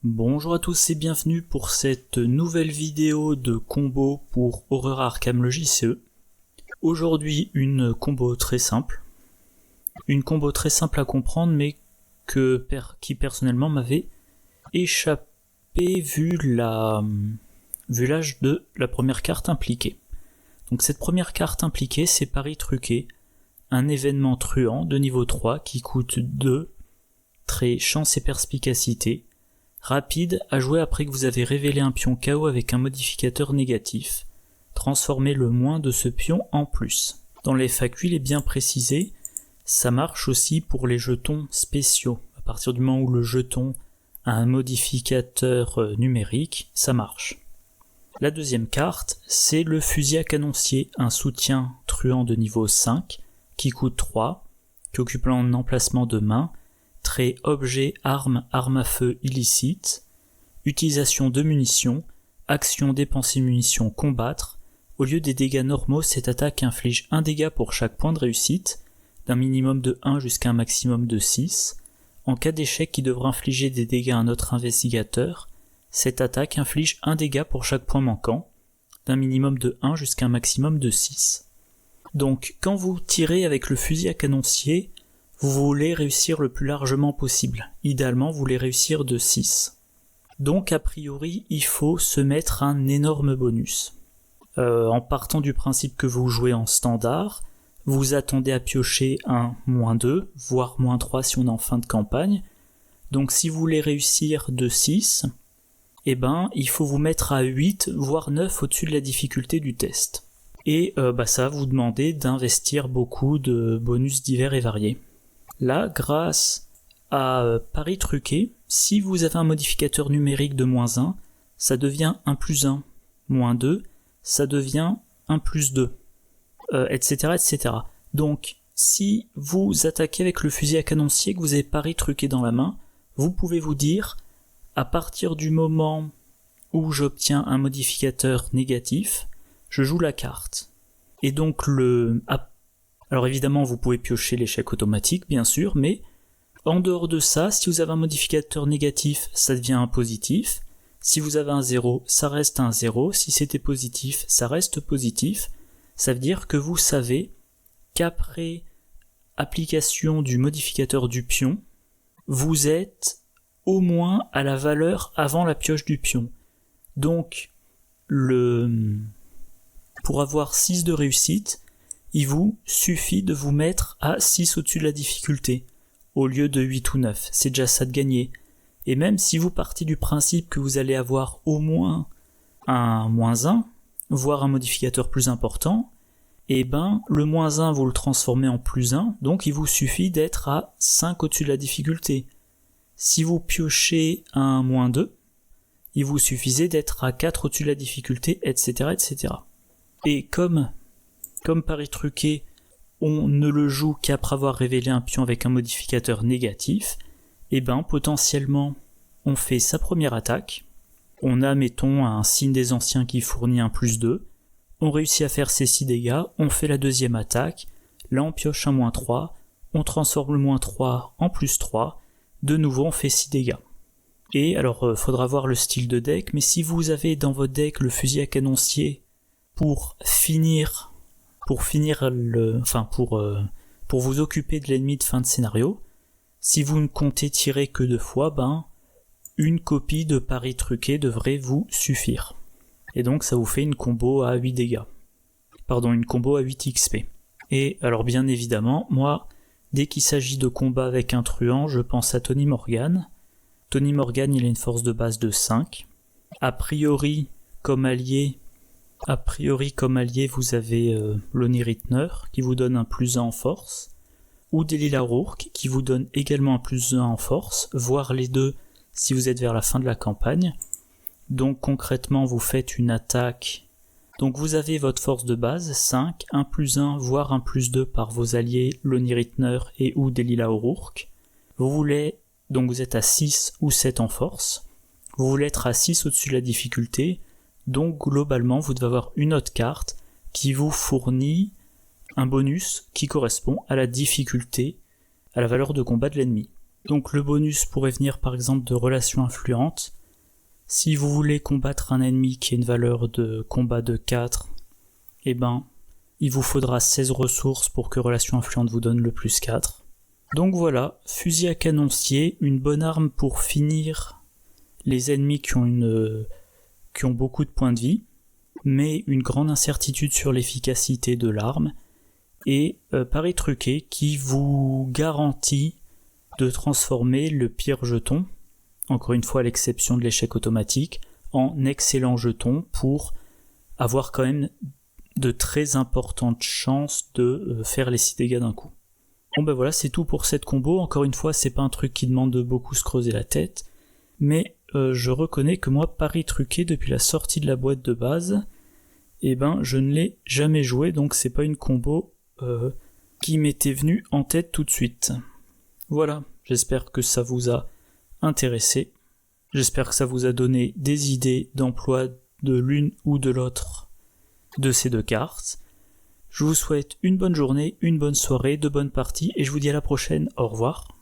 Bonjour à tous et bienvenue pour cette nouvelle vidéo de combo pour Horreur Arkham le JCE. Aujourd'hui une combo très simple. Une combo très simple à comprendre mais qui personnellement m'avait échappé vu l'âge de la première carte impliquée. Donc cette première carte impliquée c'est Paris truqué, un événement truand de niveau 3 qui coûte 2, trait chance et perspicacité. Rapide, à jouer après que vous avez révélé un pion KO avec un modificateur négatif. Transformez le moins de ce pion en plus. Dans les FAQ, il est bien précisé, ça marche aussi pour les jetons spéciaux. À partir du moment où le jeton a un modificateur numérique, ça marche. La deuxième carte, c'est le fusil à canoncier, un soutien truand de niveau 5, qui coûte 3, qui occupe un emplacement de main, trait objet, arme, arme à feu illicite, utilisation de munitions, action dépenser munitions, combattre. Au lieu des dégâts normaux, cette attaque inflige 1 dégât pour chaque point de réussite, d'un minimum de 1 jusqu'à un maximum de 6. En cas d'échec qui devra infliger des dégâts à un autre investigateur, cette attaque inflige 1 dégât pour chaque point manquant, d'un minimum de 1 jusqu'à un maximum de 6. Donc, quand vous tirez avec le fusil à canoncier, vous voulez réussir le plus largement possible. Idéalement, vous voulez réussir de 6. Donc, a priori, il faut se mettre un énorme bonus. En partant du principe que vous jouez en standard, vous attendez à piocher un -2, voire -3 si on est en fin de campagne. Donc, si vous voulez réussir de 6, il faut vous mettre à 8, voire 9 au-dessus de la difficulté du test. Et ça va vous demander d'investir beaucoup de bonus divers et variés. Là, grâce à Paris truqué, si vous avez un modificateur numérique de -1, ça devient 1+1, -2, ça devient 1+2, etc., etc. Donc, si vous attaquez avec le fusil à canoncier que vous avez Paris truqué dans la main, vous pouvez vous dire, à partir du moment où j'obtiens un modificateur négatif, je joue la carte. Et donc alors évidemment, vous pouvez piocher l'échec automatique, bien sûr, mais en dehors de ça, si vous avez un modificateur négatif, ça devient un positif. Si vous avez un 0, ça reste un 0. Si c'était positif, ça reste positif. Ça veut dire que vous savez qu'après application du modificateur du pion, vous êtes au moins à la valeur avant la pioche du pion. Donc, pour avoir 6 de réussite, il vous suffit de vous mettre à 6 au-dessus de la difficulté, au lieu de 8 ou 9, c'est déjà ça de gagner. Et même si vous partez du principe que vous allez avoir au moins un -1, voire un modificateur plus important, le -1 vous le transformez en +1, donc il vous suffit d'être à 5 au-dessus de la difficulté. Si vous piochez un -2, il vous suffisait d'être à 4 au-dessus de la difficulté, etc., etc. Et comme Paris truqué, on ne le joue qu'après avoir révélé un pion avec un modificateur négatif, potentiellement, on fait sa première attaque, on a, mettons, un signe des anciens qui fournit un +2, on réussit à faire ses 6 dégâts, on fait la deuxième attaque, là on pioche un -3, on transforme le -3 en +3, de nouveau on fait 6 dégâts. Et alors, faudra voir le style de deck, mais si vous avez dans votre deck le fusil à canoncier pour vous occuper de l'ennemi de fin de scénario, si vous ne comptez tirer que 2 fois, une copie de Paris truqué devrait vous suffire. Et donc ça vous fait une combo à 8 dégâts. Une combo à 8 XP. Et alors bien évidemment, moi, dès qu'il s'agit de combat avec un truand, je pense à Tony Morgan. Tony Morgan, il a une force de base de 5. A priori, comme allié, vous avez Lonnie Rittner, qui vous donne un +1 en force, ou Delilah O'Rourke, qui vous donne également un +1 en force, voire les deux si vous êtes vers la fin de la campagne. Donc concrètement, vous faites une attaque. Donc vous avez votre force de base, 5, un +1, voire un +2 par vos alliés Lonnie Rittner et ou Delilah O'Rourke. Donc vous êtes à 6 ou 7 en force. Vous voulez être à 6 au-dessus de la difficulté. Donc globalement, vous devez avoir une autre carte qui vous fournit un bonus qui correspond à la difficulté, à la valeur de combat de l'ennemi. Donc le bonus pourrait venir par exemple de relations influentes. Si vous voulez combattre un ennemi qui a une valeur de combat de 4, eh ben, il vous faudra 16 ressources pour que relations influentes vous donne le plus 4. Donc voilà, fusil à canoncier, une bonne arme pour finir les ennemis qui ont beaucoup de points de vie, mais une grande incertitude sur l'efficacité de l'arme, et pari truqué qui vous garantit de transformer le pire jeton, encore une fois à l'exception de l'échec automatique, en excellent jeton pour avoir quand même de très importantes chances de faire les 6 dégâts d'un coup. Bon ben voilà, c'est tout pour cette combo. Encore une fois, c'est pas un truc qui demande de beaucoup se creuser la tête, mais je reconnais que moi, pari truqué depuis la sortie de la boîte de base, eh ben je ne l'ai jamais joué, donc c'est pas une combo qui m'était venue en tête tout de suite. Voilà, j'espère que ça vous a intéressé. J'espère que ça vous a donné des idées d'emploi de l'une ou de l'autre de ces deux cartes. Je vous souhaite une bonne journée, une bonne soirée, de bonnes parties, et je vous dis à la prochaine. Au revoir.